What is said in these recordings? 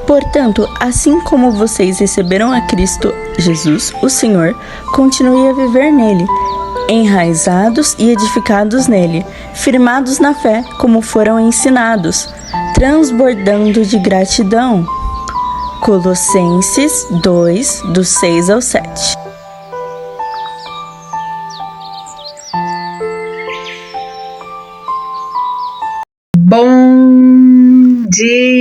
Portanto, assim como vocês receberam a Cristo Jesus, o Senhor, continue a viver nele, enraizados e edificados nele, firmados na fé como foram ensinados, transbordando de gratidão. Colossenses 2, do 6 ao 7. Bom dia!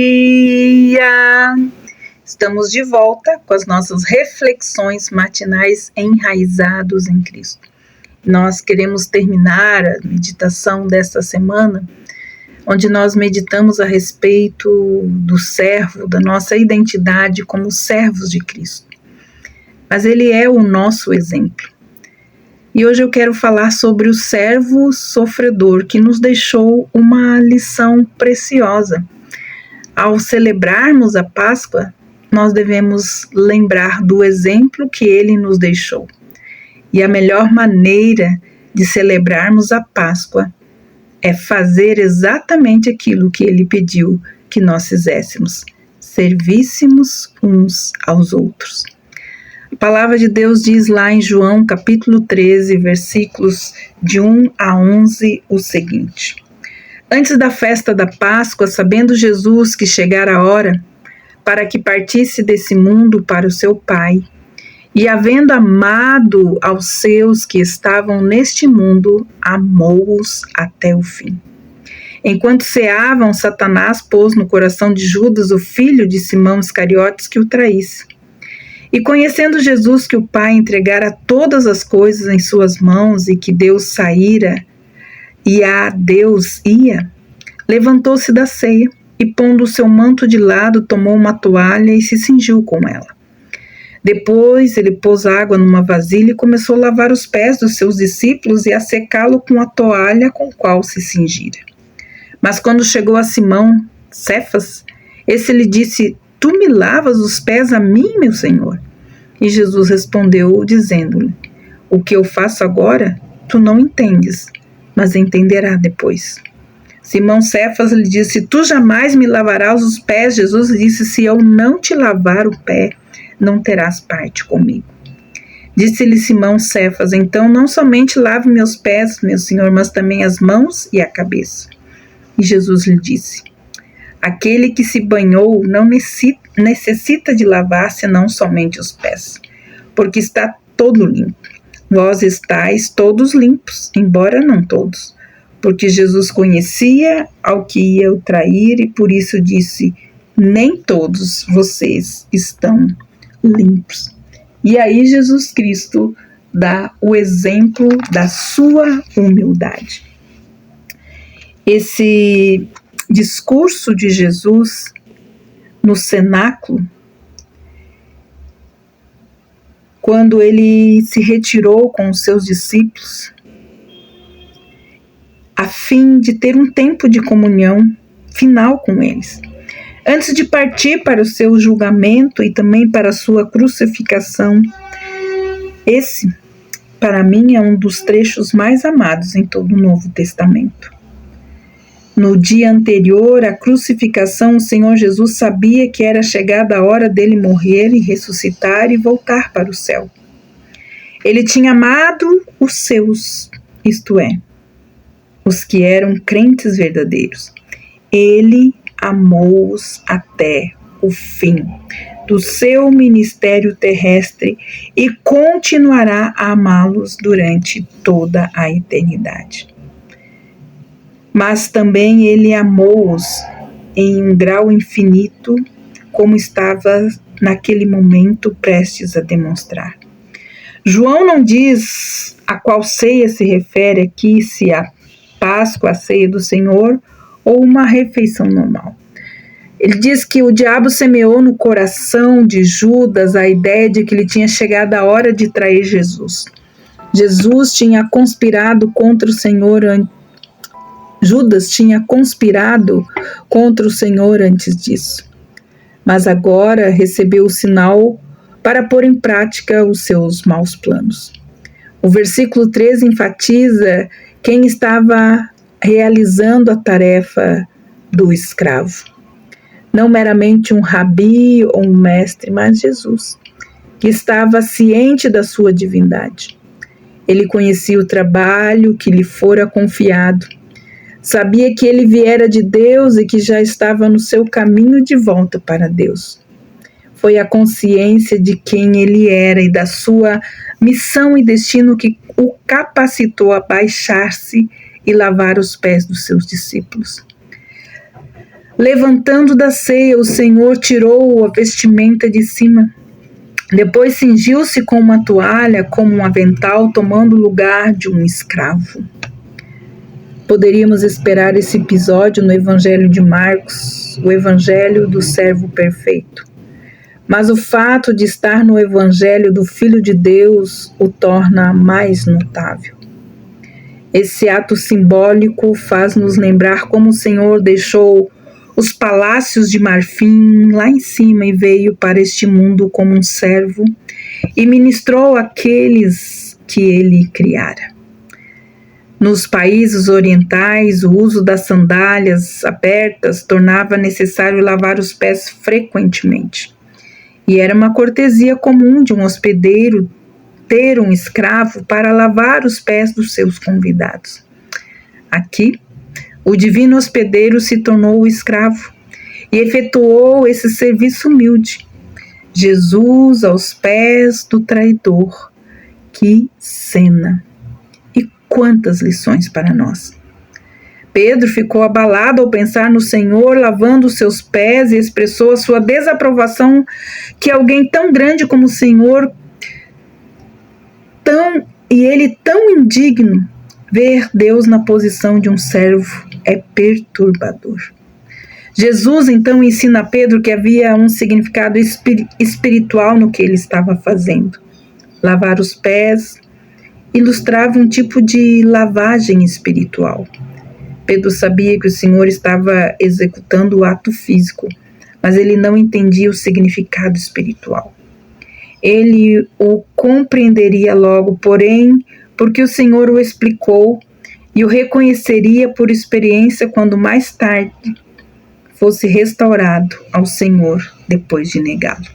Estamos de volta com as nossas reflexões matinais enraizados em Cristo. Nós queremos terminar a meditação desta semana, onde nós meditamos a respeito do servo, da nossa identidade como servos de Cristo. Mas ele é o nosso exemplo. E hoje eu quero falar sobre o servo sofredor, que nos deixou uma lição preciosa. Ao celebrarmos a Páscoa, nós devemos lembrar do exemplo que ele nos deixou. E a melhor maneira de celebrarmos a Páscoa é fazer exatamente aquilo que ele pediu que nós fizéssemos, servíssemos uns aos outros. A palavra de Deus diz lá em João capítulo 13, versículos de 1 a 11, o seguinte: Antes da festa da Páscoa, sabendo Jesus que chegara a hora para que partisse desse mundo para o seu Pai, e havendo amado aos seus que estavam neste mundo, amou-os até o fim. Enquanto ceavam, Satanás pôs no coração de Judas, o filho de Simão Iscariotes, que o traísse. E conhecendo Jesus que o Pai entregara todas as coisas em suas mãos e que Deus saíra e a Deus ia, levantou-se da ceia e, pondo o seu manto de lado, tomou uma toalha e se cingiu com ela. Depois ele pôs água numa vasilha e começou a lavar os pés dos seus discípulos e a secá-lo com a toalha com qual se cingira. Mas quando chegou a Simão, Cefas, esse lhe disse: Tu me lavas os pés a mim, meu Senhor? E Jesus respondeu, dizendo-lhe: O que eu faço agora, tu não entendes, mas entenderá depois. Simão Cefas lhe disse: Tu jamais me lavarás os pés. Jesus disse: Se eu não te lavar o pé, não terás parte comigo. Disse-lhe Simão Cefas: Então não somente lave meus pés, meu Senhor, mas também as mãos e a cabeça. E Jesus lhe disse: Aquele que se banhou não necessita de lavar senão somente os pés, porque está todo limpo. Vós estáis todos limpos, embora não todos. Porque Jesus conhecia ao que ia o trair e por isso disse: Nem todos vocês estão limpos. E aí Jesus Cristo dá o exemplo da sua humildade. Esse discurso de Jesus no cenáculo, quando ele se retirou com os seus discípulos, a fim de ter um tempo de comunhão final com eles, antes de partir para o seu julgamento e também para a sua crucificação. Esse, para mim, é um dos trechos mais amados em todo o Novo Testamento. No dia anterior à crucificação, o Senhor Jesus sabia que era chegada a hora dele morrer e ressuscitar e voltar para o céu. Ele tinha amado os seus, isto é, os que eram crentes verdadeiros. Ele amou-os até o fim do seu ministério terrestre e continuará a amá-los durante toda a eternidade. Mas também ele amou-os em um grau infinito, como estava naquele momento prestes a demonstrar. João não diz a qual ceia se refere aqui, se a Páscoa, a ceia do Senhor, ou uma refeição normal. Ele diz que o diabo semeou no coração de Judas a ideia de que ele tinha chegado a hora de trair Jesus. Jesus tinha conspirado contra o Senhor Judas tinha conspirado contra o Senhor antes disso, mas agora recebeu o sinal para pôr em prática os seus maus planos. O versículo 13 enfatiza quem estava realizando a tarefa do escravo. não meramente um rabi ou um mestre, mas Jesus, que estava ciente da sua divindade. Ele conhecia o trabalho que lhe fora confiado, sabia que ele viera de Deus e que já estava no seu caminho de volta para Deus. Foi a consciência de quem ele era e da sua missão e destino que o capacitou a baixar-se e lavar os pés dos seus discípulos. Levantando da ceia, o Senhor tirou a vestimenta de cima. Depois cingiu-se com uma toalha, como um avental, tomando o lugar de um escravo. Poderíamos esperar esse episódio no Evangelho de Marcos, o Evangelho do servo perfeito. Mas o fato de estar no Evangelho do Filho de Deus o torna mais notável. Esse ato simbólico faz-nos lembrar como o Senhor deixou os palácios de marfim lá em cima e veio para este mundo como um servo e ministrou àqueles que ele criara. Nos países orientais, o uso das sandálias abertas tornava necessário lavar os pés frequentemente. E era uma cortesia comum de um hospedeiro ter um escravo para lavar os pés dos seus convidados. Aqui, o divino hospedeiro se tornou o escravo e efetuou esse serviço humilde. Jesus aos pés do traidor. Que cena! E quantas lições para nós! Pedro ficou abalado ao pensar no Senhor lavando os seus pés e expressou a sua desaprovação que alguém tão grande como o Senhor, tão indigno, ver Deus na posição de um servo é perturbador. Jesus então ensina a Pedro que havia um significado espiritual no que ele estava fazendo. Lavar os pés ilustrava um tipo de lavagem espiritual. Pedro sabia que o Senhor estava executando o ato físico, mas ele não entendia o significado espiritual. Ele o compreenderia logo, porém, porque o Senhor o explicou e o reconheceria por experiência quando mais tarde fosse restaurado ao Senhor depois de negá-lo.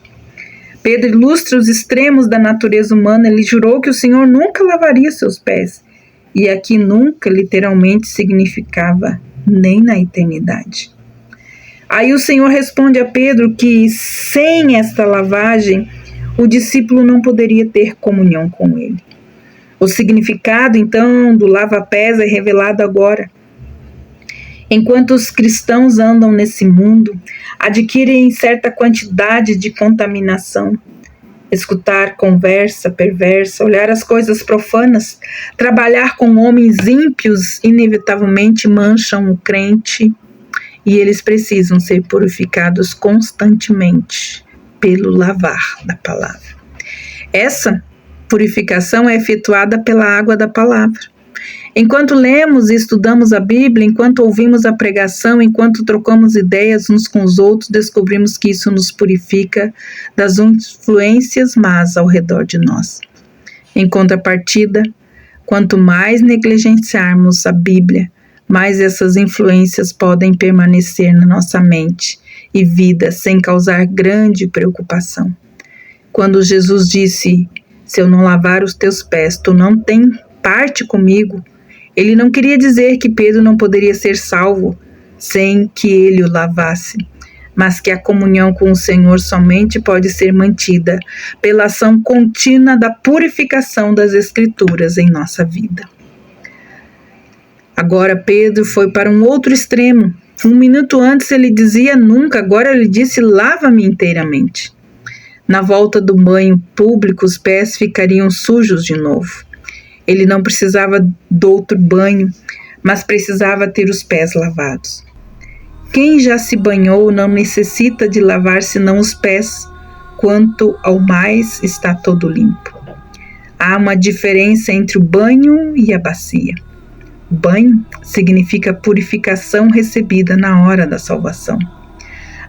Pedro ilustra os extremos da natureza humana. Ele jurou que o Senhor nunca lavaria seus pés. E aqui nunca literalmente significava nem na eternidade. Aí o Senhor responde a Pedro que sem esta lavagem o discípulo não poderia ter comunhão com ele. O significado então do lava-pés é revelado agora. Enquanto os cristãos andam nesse mundo, adquirem certa quantidade de contaminação. Escutar conversa perversa, olhar as coisas profanas, trabalhar com homens ímpios, inevitavelmente mancham o crente e eles precisam ser purificados constantemente pelo lavar da palavra. Essa purificação é efetuada pela água da palavra. Enquanto lemos e estudamos a Bíblia, enquanto ouvimos a pregação, enquanto trocamos ideias uns com os outros, descobrimos que isso nos purifica das influências más ao redor de nós. Em contrapartida, quanto mais negligenciarmos a Bíblia, mais essas influências podem permanecer na nossa mente e vida sem causar grande preocupação. Quando Jesus disse, se eu não lavar os teus pés, tu não tem parte comigo, ele não queria dizer que Pedro não poderia ser salvo sem que ele o lavasse, mas que a comunhão com o Senhor somente pode ser mantida pela ação contínua da purificação das Escrituras em nossa vida. Agora Pedro foi para um outro extremo. Um minuto antes ele dizia nunca, agora ele disse lava-me inteiramente. Na volta do banho público, os pés ficariam sujos de novo. Ele não precisava de outro banho, mas precisava ter os pés lavados. Quem já se banhou não necessita de lavar senão os pés, quanto ao mais está todo limpo. Há uma diferença entre o banho e a bacia. O banho significa purificação recebida na hora da salvação.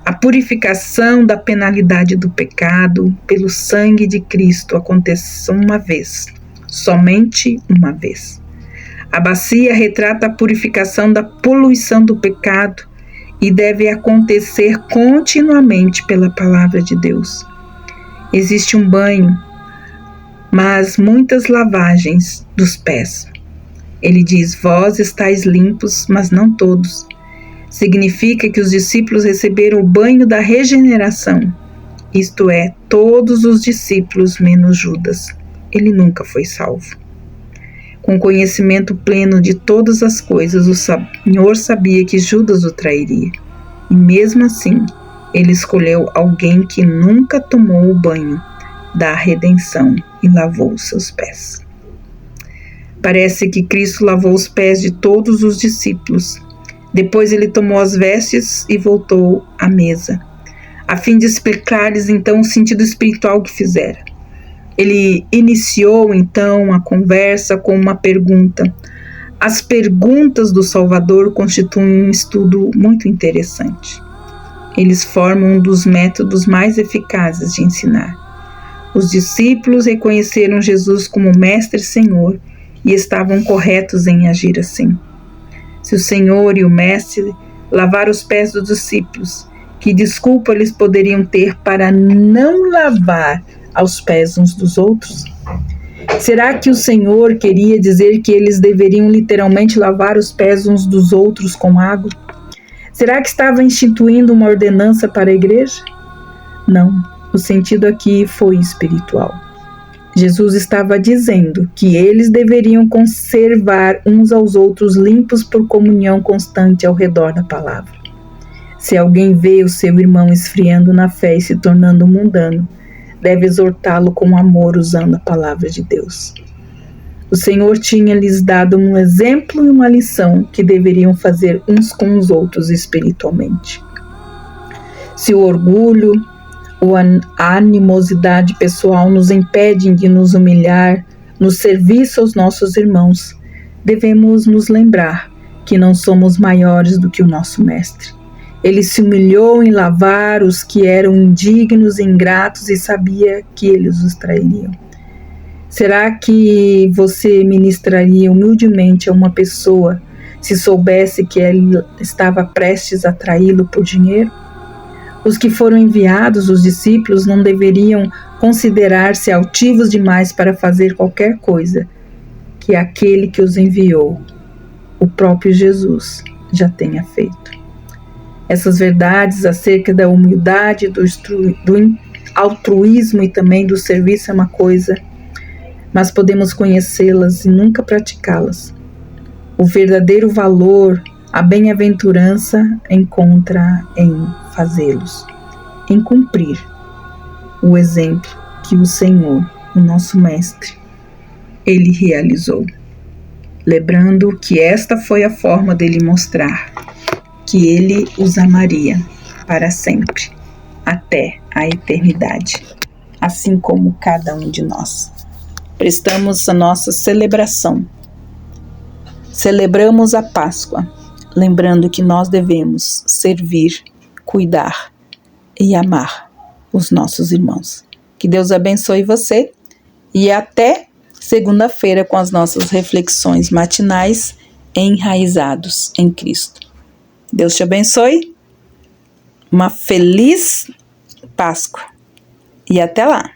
A purificação da penalidade do pecado pelo sangue de Cristo acontece uma vez. Somente uma vez. A bacia retrata a purificação da poluição do pecado e deve acontecer continuamente pela palavra de Deus. Existe um banho, mas muitas lavagens dos pés. Ele diz: vós estáis limpos, mas não todos. Significa que os discípulos receberam o banho da regeneração, isto é, todos os discípulos menos Judas. Ele nunca foi salvo. Com conhecimento pleno de todas as coisas, o Senhor sabia que Judas o trairia. E mesmo assim, ele escolheu alguém que nunca tomou o banho da redenção e lavou os seus pés. Parece que Cristo lavou os pés de todos os discípulos. Depois ele tomou as vestes e voltou à mesa, a fim de explicar-lhes então o sentido espiritual que fizera. Ele iniciou então a conversa com uma pergunta. As perguntas do Salvador constituem um estudo muito interessante. Eles formam um dos métodos mais eficazes de ensinar. Os discípulos reconheceram Jesus como Mestre e Senhor e estavam corretos em agir assim. Se o Senhor e o Mestre lavaram os pés dos discípulos, que desculpa eles poderiam ter para não lavar aos pés uns dos outros? Será que o Senhor queria dizer que eles deveriam literalmente lavar os pés uns dos outros com água? Será que estava instituindo uma ordenança para a igreja? Não, o sentido aqui foi espiritual. Jesus estava dizendo que eles deveriam conservar uns aos outros limpos por comunhão constante ao redor da palavra. Se alguém vê o seu irmão esfriando na fé e se tornando mundano, deve exortá-lo com amor usando a palavra de Deus. O Senhor tinha lhes dado um exemplo e uma lição que deveriam fazer uns com os outros espiritualmente. Se o orgulho ou a animosidade pessoal nos impedem de nos humilhar no serviço aos nossos irmãos, devemos nos lembrar que não somos maiores do que o nosso Mestre. Ele se humilhou em lavar os que eram indignos e ingratos e sabia que eles os trairiam. Será que você ministraria humildemente a uma pessoa se soubesse que ele estava prestes a traí-lo por dinheiro? Os que foram enviados, os discípulos, não deveriam considerar-se altivos demais para fazer qualquer coisa que aquele que os enviou, o próprio Jesus, já tenha feito. Essas verdades acerca da humildade, do altruísmo e também do serviço é uma coisa, mas podemos conhecê-las e nunca praticá-las. O verdadeiro valor, a bem-aventurança encontra em fazê-los, em cumprir o exemplo que o Senhor, o nosso Mestre, ele realizou. Lembrando que esta foi a forma dele mostrar que ele os amaria para sempre, até a eternidade, assim como cada um de nós. Prestamos a nossa celebração. Celebramos a Páscoa, lembrando que nós devemos servir, cuidar e amar os nossos irmãos. Que Deus abençoe você e até segunda-feira com as nossas reflexões matinais enraizados em Cristo. Deus te abençoe, uma feliz Páscoa e até lá!